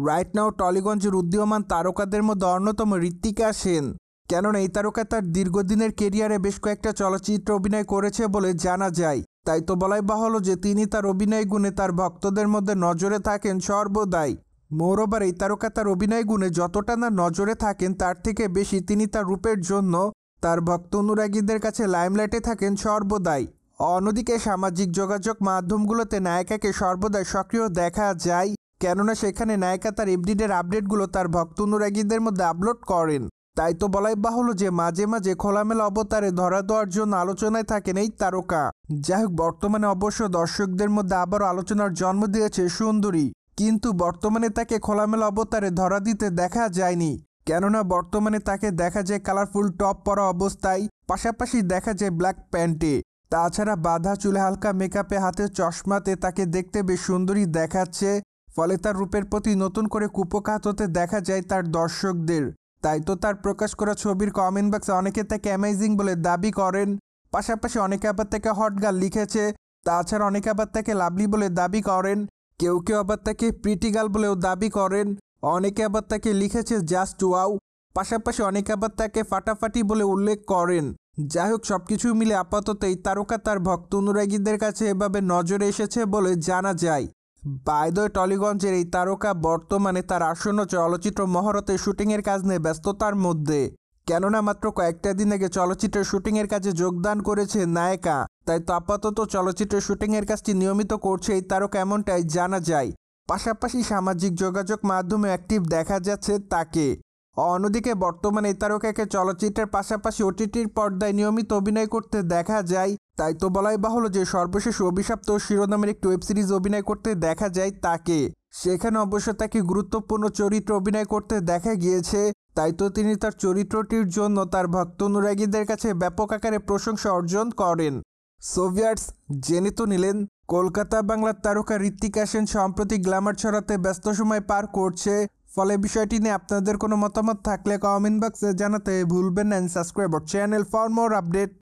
Right now টলিগঞ্জের উদীয়মান তারকাদের মধ্যে অন্যতম ঋত্বিকা সেন। কেননা এই তারকা তার দীর্ঘদিনের কেরিয়ারে বেশ কয়েকটা চলচ্চিত্রে অভিনয় করেছে বলে জানা যায়। তাই তো বলাই বাহুল্য যে তিনি তার অভিনয় গুণে তার ভক্তদের মধ্যে নজরে থাকেন সর্বদাই। মোরওভার এই তারকা তার অভিনয় গুণে যতটা না নজরে থাকেন তার থেকে বেশি তিনি তার রূপের জন্য তার ভক্ত অনুরাগীদের কাছে লাইমলাইটে থাকেন সর্বদাই। অন্যদিকে সামাজিক যোগাযোগ মাধ্যমগুলোতে নায়িকাকে সর্বদাই সক্রিয় দেখা যায়, কেননা সেখানে নায়িকা তার এভরিডের আপডেটগুলো তার ভক্ত অনুরাগীদের মধ্যে আপলোড করেন। তাই তো বলাই বাহুল্য যে মাঝে মাঝে খোলামেলা অবতারে ধরা দেওয়ার জন্য আলোচনায় থাকেন এই তারকা। যাই হোক, বর্তমানে অবশ্য দর্শকদের মধ্যে আবারও আলোচনার জন্ম দিয়েছে সুন্দরী, কিন্তু বর্তমানে তাকে খোলামেলা অবতারে ধরা দিতে দেখা যায়নি। কেননা বর্তমানে তাকে দেখা যায় কালারফুল টপ পরা অবস্থায়, পাশাপাশি দেখা যায় ব্ল্যাক প্যান্টে। তাছাড়া বাঁধা চুলে হালকা মেকআপে হাতে চশমাতে তাকে দেখতে বেশ সুন্দরী দেখাচ্ছে। ফলে তার রূপের প্রতি নতুন করে কুপোকাত হতে দেখা যায় তার দর্শকদের। তাই তো তার প্রকাশ করা ছবির কমেন্ট বক্সে অনেকে তাকে অ্যামেজিং বলে দাবি করেন, পাশাপাশি অনেকে আবার তাকে হট গার্ল লিখেছে। তাছাড়া অনেকে আবার তাকে লাভলি বলে দাবি করেন, কেউ কেউ আবার তাকে প্রিটি গার্ল বলেও দাবি করেন, অনেকে আবার তাকে লিখেছে জাস্ট ওয়াও, পাশাপাশি অনেকে আবার তাকে ফাটাফাটি বলে উল্লেখ করেন। যাই হোক, সবকিছু মিলে আপাতত এই তারকা তার ভক্ত অনুরাগীদের কাছে এভাবে নজরে এসেছে বলে জানা যায়। বাই দ্য ওয়ে, টলিগঞ্জের এই তারকা বর্তমানে তার আসন্ন চলচ্চিত্র মহরতে শুটিংয়ের কাজ নিয়ে ব্যস্ততার মধ্যে। কেননা মাত্র কয়েকটা দিন আগে চলচ্চিত্রের শুটিংয়ের কাজে যোগদান করেছে নায়িকা। তাই তো আপাতত চলচ্চিত্রের শুটিংয়ের কাজটি নিয়মিত করছে এই তারকা, এমনটাই জানা যায়। পাশাপাশি সামাজিক যোগাযোগ মাধ্যমে অ্যাক্টিভ দেখা যাচ্ছে তাকে। অন্যদিকে বর্তমানে এই তারকাকে চলচ্চিত্রের পাশাপাশি ওটিটির পর্দায় নিয়মিত অভিনয় করতে দেখা যায়। তাই তো বলাই বাহুল্য যে সর্বশেষ অভিশপ্ত শিরোনামের একটি ওয়েব সিরিজ অভিনয় করতে দেখা যায় তাকে। সেখানে অবশ্য তাকে গুরুত্বপূর্ণ চরিত্র অভিনয় করতে দেখা গিয়েছে। তাই তো তিনি তার চরিত্রটির জন্য তার ভক্ত অনুরাগীদের কাছে ব্যাপক আকারে প্রশংসা অর্জন করেন। সোভিয়ার্স, জেনে তো নিলেন কলকাতা বাংলার তারকা ঋত্বিকা সেন সম্প্রতি গ্ল্যামার ছড়াতে ব্যস্ত সময় পার করছে। ফলে বিষয়টি নিয়ে আপনাদের কোনো মতামত থাকলে কমেন্ট বক্সে জানাতে ভুলবেন না। Subscribe our channel for more update.